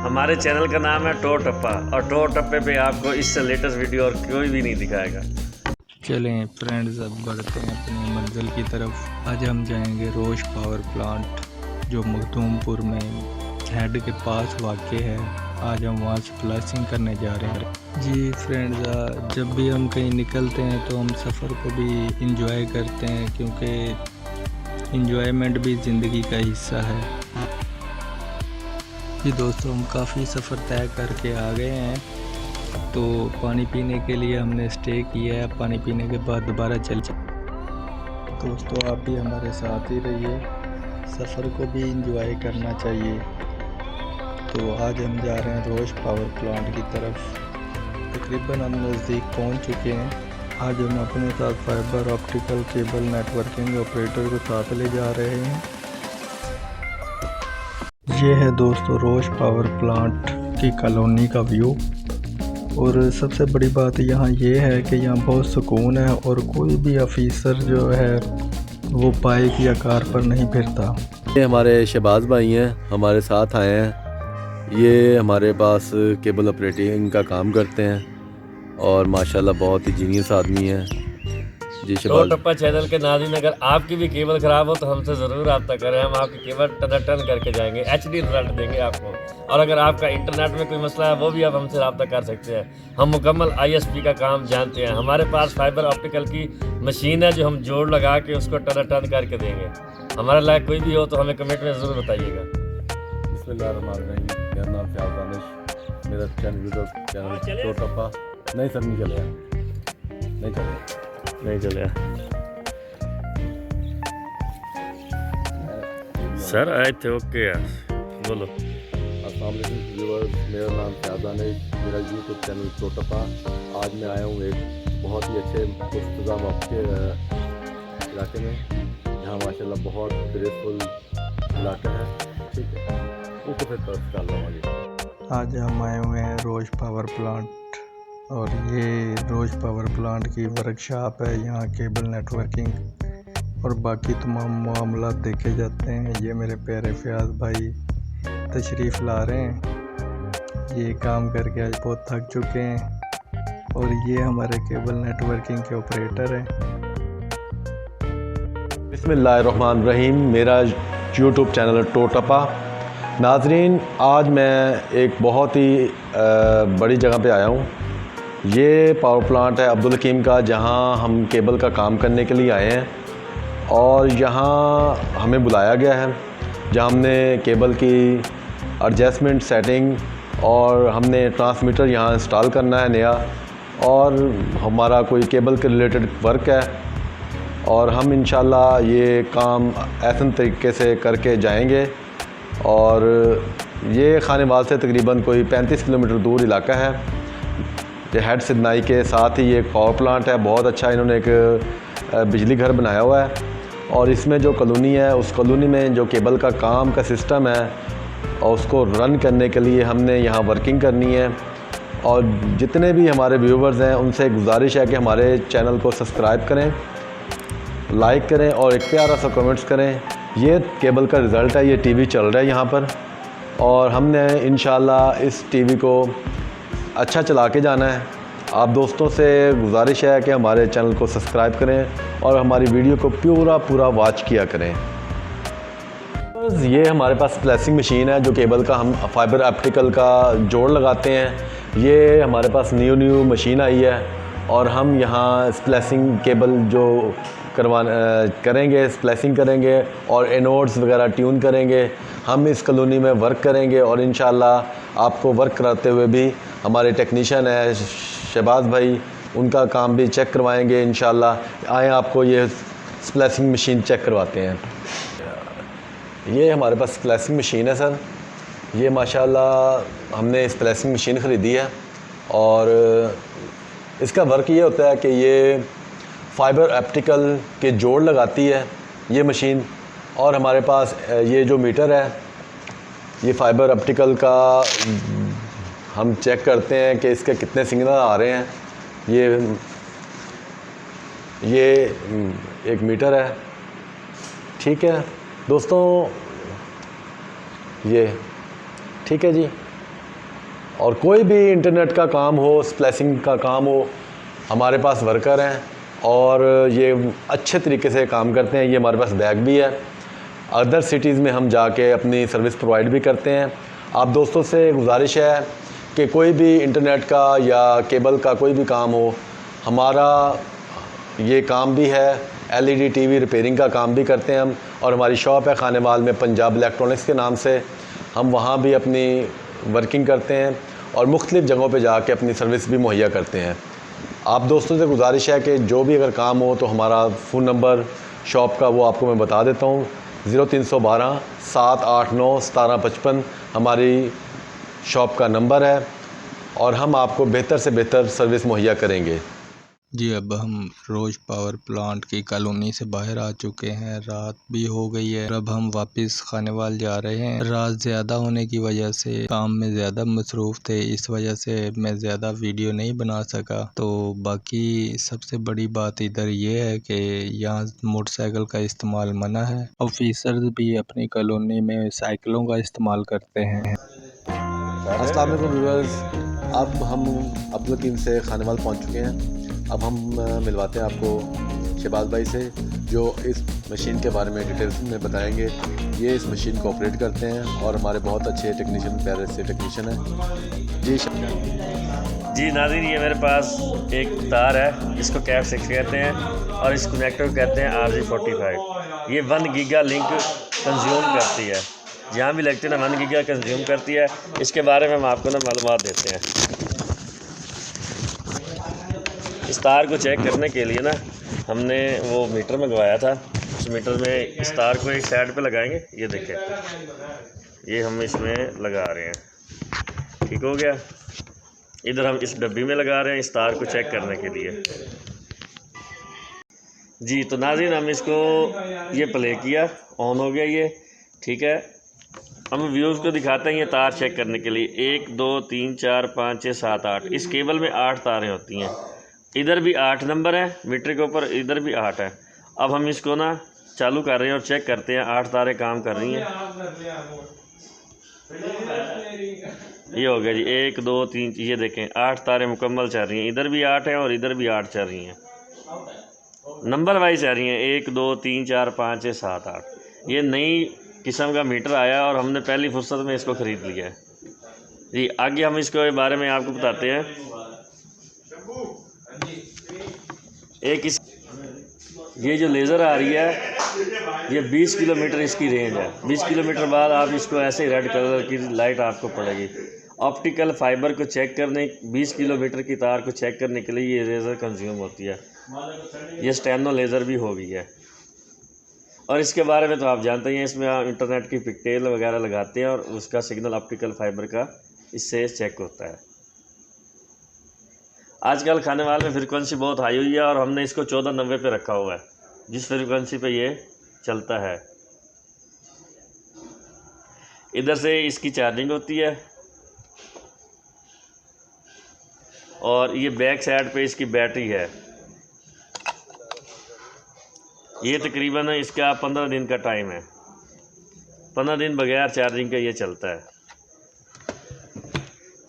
हमारे चैनल का नाम है टो टप्पा और टो टप्पे पे आपको इससे लेटेस्ट वीडियो और कोई भी नहीं दिखाएगा। चलें फ्रेंड्स, अब बढ़ते हैं अपनी मंजिल की तरफ। आज हम जाएंगे रोश पावर प्लांट जो मखदूमपुर में हेड के पास वाक़ है। आज हम वहाँ स्प्लैशिंग करने जा रहे हैं। जी फ्रेंड्स, जब भी हम कहीं निकलते हैं तो हम सफ़र को भी इंजॉय करते हैं, क्योंकि इंजॉयमेंट भी ज़िंदगी का हिस्सा है। जी दोस्तों, हम काफ़ी सफ़र तय करके आ गए हैं, तो पानी पीने के लिए हमने स्टे किया है। पानी पीने के बाद दोबारा चल दोस्तों, आप भी हमारे साथ ही रहिए, सफ़र को भी इंजॉय करना चाहिए। तो आज हम जा रहे हैं रोश पावर प्लांट की तरफ। तकरीबन हम नज़दीक पहुंच चुके हैं। आज हम अपने साथ fibre optical cable networking operator को साथ ले जा रहे हैं। ये है दोस्तों रोश पावर प्लांट की कॉलोनी का व्यू। और सबसे बड़ी बात यहाँ ये है कि यहाँ बहुत सुकून है और कोई भी ऑफिसर जो है वो बाइक या कार पर नहीं फिरता। ये हमारे शहबाज भाई हैं, हमारे साथ आए हैं। ये हमारे पास केबल ऑपरेटिंग का काम करते हैं और माशाल्लाह बहुत ही जीनियस आदमी हैं। जी टो शहबाज, टप्पा चैनल के नाज़रीन, अगर आपकी भी केबल ख़राब हो तो हमसे ज़रूर रब्ता करें। हम आपकी केबल टन करके जाएंगे, HD रिजल्ट देंगे आपको। और अगर आपका इंटरनेट में कोई मसला है वो भी आप हमसे रब्ता कर सकते हैं। हम मुकम्मल ISP का काम जानते हैं। हमारे पास फाइबर ऑप्टिकल की मशीन है जो हम जोड़ लगा के उसको टन करके देंगे। हमारे लायक कोई भी हो तो हमें कमेंट में ज़रूर बताइएगा। बिस्मिल्लाहिर्रहमानिर्रहीम। मेरा नाम फ़याज़ दानिश, मेरा चैनल टो टप्पा। नहीं सर, नहीं चलेगा, नहीं चले सर, आए थे। ओके यार, बोलो। अस्सलाम वालेकुम व्यूअर्स, मेरा नाम फ़याज़ दानिश, मेरा यूट्यूब चैनल टो टप्पा। आज मैं आया हूँ एक बहुत ही अच्छे पुख्तगा वक्त के इलाके में, जहाँ माशाल्लाह बहुत ग्रेसफुल इलाका है। ठीक है, उसको फिर तरफ डाल रहा हूँ। आज हम आए हुए हैं रोश पावर प्लांट और ये रोश पावर प्लांट की वर्कशॉप है। यहाँ केबल नेटवर्किंग और बाकी तमाम मामलात देखे जाते हैं। ये मेरे प्यारे फ़याज़ भाई तशरीफ़ ला रहे हैं। ये काम करके आज बहुत थक चुके हैं और ये हमारे केबल नेटवर्किंग के ऑपरेटर हैं। बिस्मिल्लाहिर्रहमानिर्रहीम। मेरा यूट्यूब चैनल है टो टप्पा। नाजरीन, आज मैं एक बहुत ही बड़ी जगह पे आया हूँ। ये पावर प्लांट है अब्दुल हकीम का, जहाँ हम केबल का काम करने के लिए आए हैं और यहाँ हमें बुलाया गया है, जहाँ हमने केबल की एडजस्टमेंट सेटिंग और हमने ट्रांसमीटर यहाँ इंस्टॉल करना है नया, और हमारा कोई केबल के रिलेटेड वर्क है और हम इंशाल्लाह ये काम ऐसे तरीके से करके जाएंगे। और ये खानेवाल से तकरीबन कोई 35 किलोमीटर दूर इलाका है। ये हेड सिदनाई के साथ ही ये एक पावर प्लांट है। बहुत अच्छा इन्होंने एक बिजली घर बनाया हुआ है और इसमें जो कॉलोनी है, उस कॉलोनी में जो केबल का काम का सिस्टम है और उसको रन करने के लिए हमने यहाँ वर्किंग करनी है। और जितने भी हमारे व्यूवर्स हैं उनसे गुजारिश है कि हमारे चैनल को सब्सक्राइब करें, लाइक करें और एक प्यारा सा कमेंट्स करें। ये केबल का रिज़ल्ट है। ये टीवी चल रहा है यहाँ पर और हमने इंशाल्लाह इस टीवी को अच्छा चला के जाना है। आप दोस्तों से गुजारिश है कि हमारे चैनल को सब्सक्राइब करें और हमारी वीडियो को पूरा वॉच किया करें। ये हमारे पास स्प्लैशिंग मशीन है जो केबल का हम फाइबर ऑप्टिकल का जोड़ लगाते हैं। ये हमारे पास न्यू मशीन आई है और हम यहाँ स्प्लैशिंग केबल जो करेंगे, स्प्लैशिंग करेंगे और एनोड्स वगैरह ट्यून करेंगे। हम इस कॉलोनी में वर्क करेंगे और इंशाल्लाह आपको वर्क कराते हुए भी हमारे टेक्नीशियन है शहबाज भाई, उनका काम भी चेक करवाएंगे इंशाल्लाह। आए आपको ये स्प्लैशिंग मशीन चेक करवाते हैं। ये हमारे पास स्प्लैशिंग मशीन है सर। ये माशाल्लाह हमने स्प्लैशिंग मशीन ख़रीदी है और इसका वर्क ये होता है कि ये फाइबर ऑप्टिकल के जोड़ लगाती है ये मशीन। और हमारे पास ये जो मीटर है, ये फाइबर ऑप्टिकल का हम चेक करते हैं कि इसके कितने सिग्नल आ रहे हैं। ये एक मीटर है। ठीक है दोस्तों, ये ठीक है जी। और कोई भी इंटरनेट का काम हो, स्प्लाइसिंग का काम हो, हमारे पास वर्कर हैं और ये अच्छे तरीके से काम करते हैं। ये हमारे पास बैग भी है। अदर सिटीज़ में हम जाके अपनी सर्विस प्रोवाइड भी करते हैं। आप दोस्तों से गुजारिश है कि कोई भी इंटरनेट का या केबल का कोई भी काम हो, हमारा ये काम भी है। LED TV रिपेयरिंग का काम भी करते हैं हम, और हमारी शॉप है खानेवाल में पंजाब इलेक्ट्रॉनिक्स के नाम से। हम वहाँ भी अपनी वर्किंग करते हैं और मुख्तलिफ़ जगहों पे जाके अपनी सर्विस भी मुहैया करते हैं। आप दोस्तों से गुजारिश है कि जो भी अगर काम हो तो हमारा फ़ोन नंबर शॉप का वो आपको मैं बता देता हूँ, 0312 789 1755 हमारी शॉप का नंबर है, और हम आपको बेहतर से बेहतर सर्विस मुहैया करेंगे। जी, अब हम रोज पावर प्लांट की कॉलोनी से बाहर आ चुके हैं। रात भी हो गई है। अब हम वापस खानेवाल जा रहे हैं। रात ज़्यादा होने की वजह से काम में ज़्यादा मसरूफ़ थे, इस वजह से मैं ज़्यादा वीडियो नहीं बना सका। तो बाकी सबसे बड़ी बात इधर ये है कि यहाँ मोटरसाइकिल का इस्तेमाल मना है। ऑफिसर्स भी अपनी कॉलोनी में साइकिलों का इस्तेमाल करते हैं। अस्सलाम वालेकुम व्यूअर्स, अब हम अब्दुल हकीम से खानेवाल पहुंच चुके हैं। अब हम मिलवाते हैं आपको शहबाज भाई से, जो इस मशीन के बारे में डिटेल्स में बताएंगे। ये इस मशीन को ऑपरेट करते हैं और हमारे बहुत अच्छे टेक्नीशियन, प्यारे से टेक्नीशियन हैं। जी नाज़रीन, ये मेरे पास एक तार है जिसको कैप 6 कहते हैं, और इस कनेक्टर को कहते हैं RJ45। ये 1 गीगा लिंक कंज्यूम करती है। जहाँ भी लगती है ना 1 गीगा कंज्यूम करती है। इसके बारे में हम आपको ना मालूमात देते हैं। इस तार को चेक करने के लिए ना हमने वो मीटर मंगवाया था। उस मीटर में इस तार को एक साइड पे लगाएंगे। ये देखें, ये हम इसमें लगा रहे हैं। ठीक हो गया। इधर हम इस डब्बी में लगा रहे हैं इस तार को चेक करने के लिए। जी तो नाज़रीन, हम इसको ये प्ले किया, ऑन हो गया ये। ठीक है, हम व्यूज़ को दिखाते हैं ये तार चेक करने के लिए। 1 2 3 4 5 6 7 8। इस केबल में 8 तारें होती हैं। इधर भी 8 नंबर है मीटर के ऊपर, इधर भी 8 है। अब हम इसको ना चालू कर रहे हैं और चेक करते हैं 8 तारें काम कर रही हैं। ये हो गया जी, 1 2 3, ये देखें 8 तारें मुकम्मल चल रही हैं। इधर भी 8 है और इधर भी 8 चल रही हैं। नंबर वाइज चल रही हैं, 1 2 3 4 5 6 7 8। ये नई किस्म का मीटर आया और हमने पहली फुर्सत में इसको ख़रीद लिया है जी। आगे हम इसके बारे में आपको बताते हैं। एक इस ये जो लेज़र आ रही है, ये 20 किलोमीटर इसकी रेंज है। 20 किलोमीटर बाद आप इसको ऐसे रेड कलर की लाइट आपको पड़ेगी। ऑप्टिकल फाइबर को चेक करने, 20 किलोमीटर की तार को चेक करने के लिए ये लेज़र कंज्यूम होती है। ये स्टेनो लेज़र भी हो गई है। और इसके बारे में तो आप जानते ही हैं, इसमें आप इंटरनेट की पिकटेल वगैरह लगाते हैं और उसका सिग्नल ऑप्टिकल फाइबर का इससे चेक होता है। आजकल खानेवाल में फ्रीक्वेंसी बहुत हाई हुई है और हमने इसको 1490 पे रखा हुआ है, जिस फ्रीक्वेंसी पे ये चलता है। इधर से इसकी चार्जिंग होती है और ये बैक साइड पे इसकी बैटरी है। ये तकरीबन इसका 15 दिन का टाइम है। 15 दिन बगैर चार्जिंग के ये चलता है।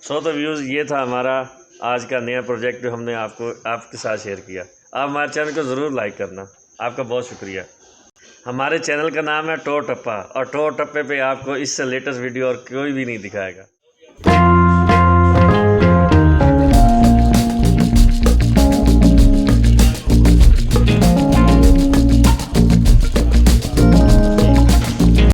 तो व्यूज़, ये था हमारा आज का नया प्रोजेक्ट जो हमने आपके साथ शेयर किया। आप हमारे चैनल को ज़रूर लाइक करना। आपका बहुत शुक्रिया। हमारे चैनल का नाम है टो टप्पा, और टो टप्पे पे आपको इससे लेटेस्ट वीडियो और कोई भी नहीं दिखाएगा।